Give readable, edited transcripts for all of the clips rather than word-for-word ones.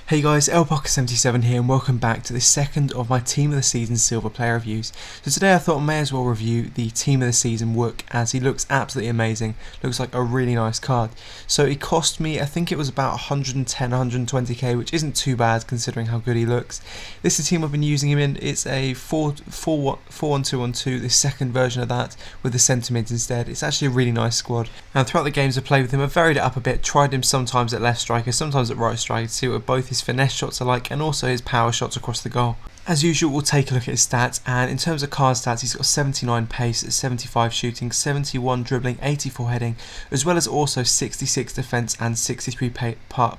Hey guys, LPocket77 here and welcome back to the second of my Team of the Season Silver player reviews. So today I thought I may as well review the Team of the Season Wook, as he looks absolutely amazing, looks like a really nice card. So it cost me, I think it was about 110, 120k, which isn't too bad considering how good he looks. This is the team I've been using him in. It's a 4-1-2-1-2, the second version of that with the centre mids instead. It's actually a really nice squad. And throughout the games I've played with him, I've varied it up a bit, tried him sometimes at left striker, sometimes at right striker to see what both his finesse shots are like and also his power shots across the goal. As usual, we'll take a look at his stats, and in terms of card stats, he's got 79 pace, 75 shooting, 71 dribbling, 84 heading, as well as also 66 defence and 63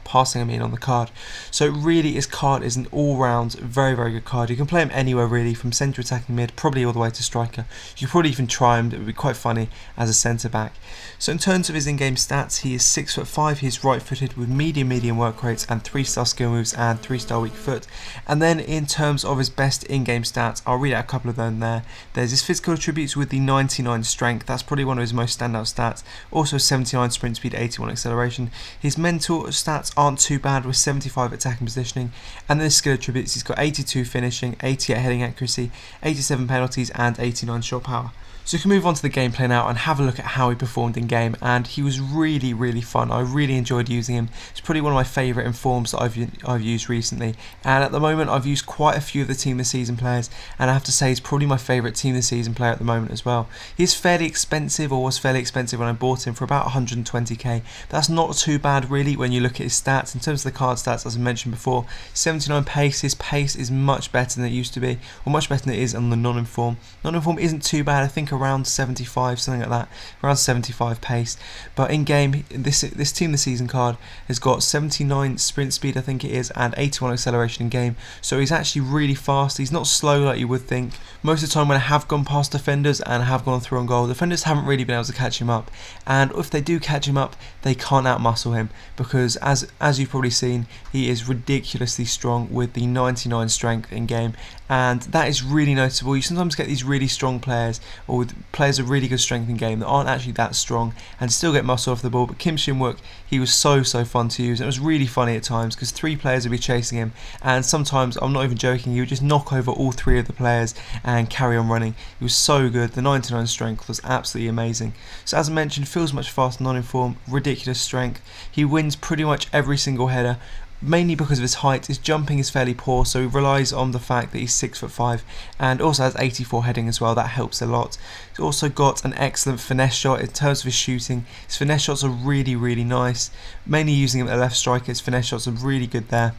passing on the card. So really, his card is an all-round very, very good card. You can play him anywhere really, from centre attacking mid, probably all the way to striker. You could probably even try him, it would be quite funny as a centre back. So in terms of his in-game stats, he is 6'5", he's right-footed with medium work rates and 3-star skill moves and 3-star weak foot. And then in terms of his best in-game stats, I'll read out a couple of them there. There's his physical attributes with the 99 strength, that's probably one of his most standout stats. Also 79 sprint speed, 81 acceleration. His mental stats aren't too bad with 75 attacking positioning. And then his skill attributes, he's got 82 finishing, 88 heading accuracy, 87 penalties and 89 shot power. So we can move on to the gameplay now and have a look at how he performed in game, and he was really fun. I really enjoyed using him. It's probably one of my favourite informs that I've used recently, and at the moment I've used quite a few of the Team of the Season players, and I have to say he's probably my favourite Team of the Season player at the moment as well. He's fairly expensive, or was fairly expensive when I bought him, for about 120k. That's not too bad really when you look at his stats. In terms of the card stats, as I mentioned before, 79 pace, his pace is much better than it used to be, or much better than it is on the non-inform. Non-inform isn't too bad, I think around 75, something like that, around 75 pace. But in game, this Team of the Season card has got 79 sprint speed, I think it is, and 81 acceleration in game. So he's actually really fast. He's not slow like you would think. Most of the time when I have gone past defenders and have gone through on goal, defenders haven't really been able to catch him up. And if they do catch him up, they can't outmuscle him, because as you've probably seen, he is ridiculously strong with the 99 strength in game. And that is really noticeable. You sometimes get these really strong players, or with players of really good strength in game that aren't actually that strong and still get muscle off the ball. But Shin, he was so fun to use, and it was really funny at times because 3 players would be chasing him, and sometimes, I'm not even joking, he would just knock over all 3 of the players and carry on running. He was so good. The 99 strength was absolutely amazing. So as I mentioned, feels much faster, non-inform, ridiculous strength. He wins pretty much every single header, mainly because of his height. His jumping is fairly poor, so he relies on the fact that he's 6'5", and also has 84 heading as well. That helps a lot. He's also got an excellent finesse shot. In terms of his shooting, his finesse shots are really nice, mainly using him at the left striker. His finesse shots are really good there.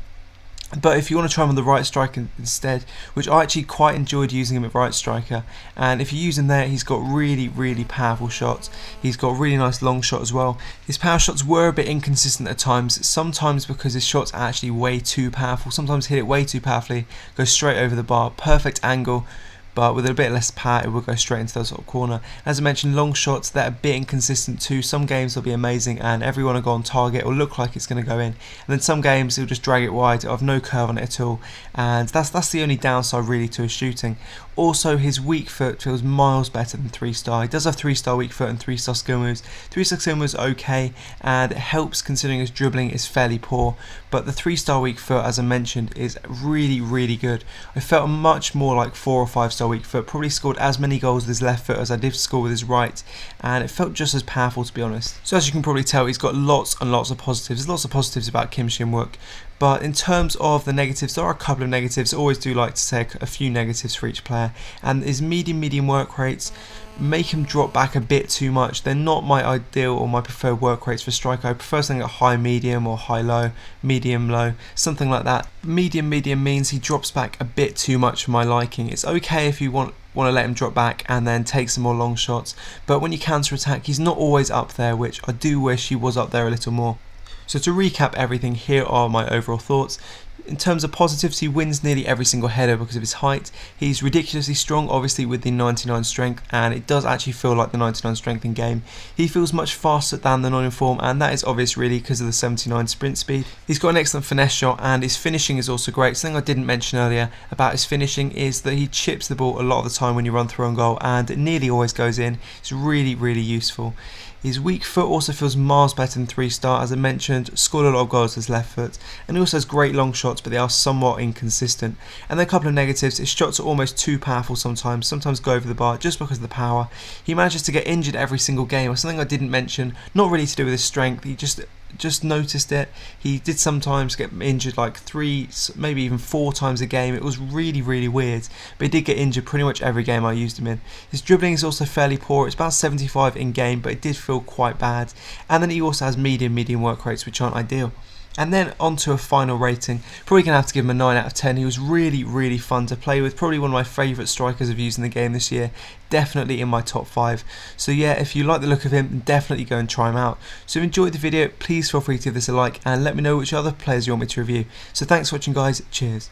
But if you want to try him on the right striker instead, which I actually quite enjoyed using him at right striker, and if you use him there, he's got really powerful shots. He's got a really nice long shot as well. His power shots were a bit inconsistent at times, sometimes because his shots are actually way too powerful, sometimes hit it way too powerfully, go straight over the bar, perfect angle, but with a bit less power it will go straight into the sort of corner. As I mentioned, long shots, they're a bit inconsistent too. Some games will be amazing and everyone will go on target or look like it's going to go in, and then some games he'll just drag it wide, it'll have no curve on it at all, and that's the only downside really to his shooting. Also, his weak foot feels miles better than 3-star. He does have 3-star weak foot and 3-star skill moves. 3-star skill moves are okay, and it helps considering his dribbling is fairly poor, but the 3-star weak foot, as I mentioned, is really good. I felt much more like 4 or 5-star weak foot, probably scored as many goals with his left foot as I did score with his right, and it felt just as powerful, to be honest. So as you can probably tell, he's got lots and lots of positives. There's lots of positives about Shin Wook. But in terms of the negatives, there are a couple of negatives. I always do like to take a few negatives for each player, and his medium work rates make him drop back a bit too much. They're not my ideal or my preferred work rates for striker. I prefer something at high medium or high low, medium low, something like that. Medium means he drops back a bit too much for my liking. It's okay if you want to let him drop back and then take some more long shots, but when you counter attack, he's not always up there, which I do wish he was up there a little more. So to recap everything, here are my overall thoughts. In terms of positives, he wins nearly every single header because of his height. He's ridiculously strong, obviously, with the 99 strength, and it does actually feel like the 99 strength in game. He feels much faster than the non-inform, and that is obvious really because of the 79 sprint speed. He's got an excellent finesse shot, and his finishing is also great. Something I didn't mention earlier about his finishing is that he chips the ball a lot of the time when you run through on goal, and it nearly always goes in. It's really useful. His weak foot also feels miles better than 3-star, as I mentioned, scored a lot of goals with his left foot, and he also has great long shots, but they are somewhat inconsistent. And then a couple of negatives: his shots are almost too powerful sometimes go over the bar just because of the power. He manages to get injured every single game, or something I didn't mention, not really to do with his strength, he just noticed it. He did sometimes get injured like 3, maybe even 4 times a game. It was really weird, but he did get injured pretty much every game I used him in. His dribbling is also fairly poor. It's about 75 in game, but it did feel quite bad. And then he also has medium work rates, which aren't ideal. And then on to a final rating. Probably going to have to give him a 9 out of 10. He was really fun to play with. Probably one of my favourite strikers I've used in the game this year. Definitely in my top 5. So yeah, if you like the look of him, definitely go and try him out. So if you enjoyed the video, please feel free to give this a like and let me know which other players you want me to review. So thanks for watching, guys. Cheers.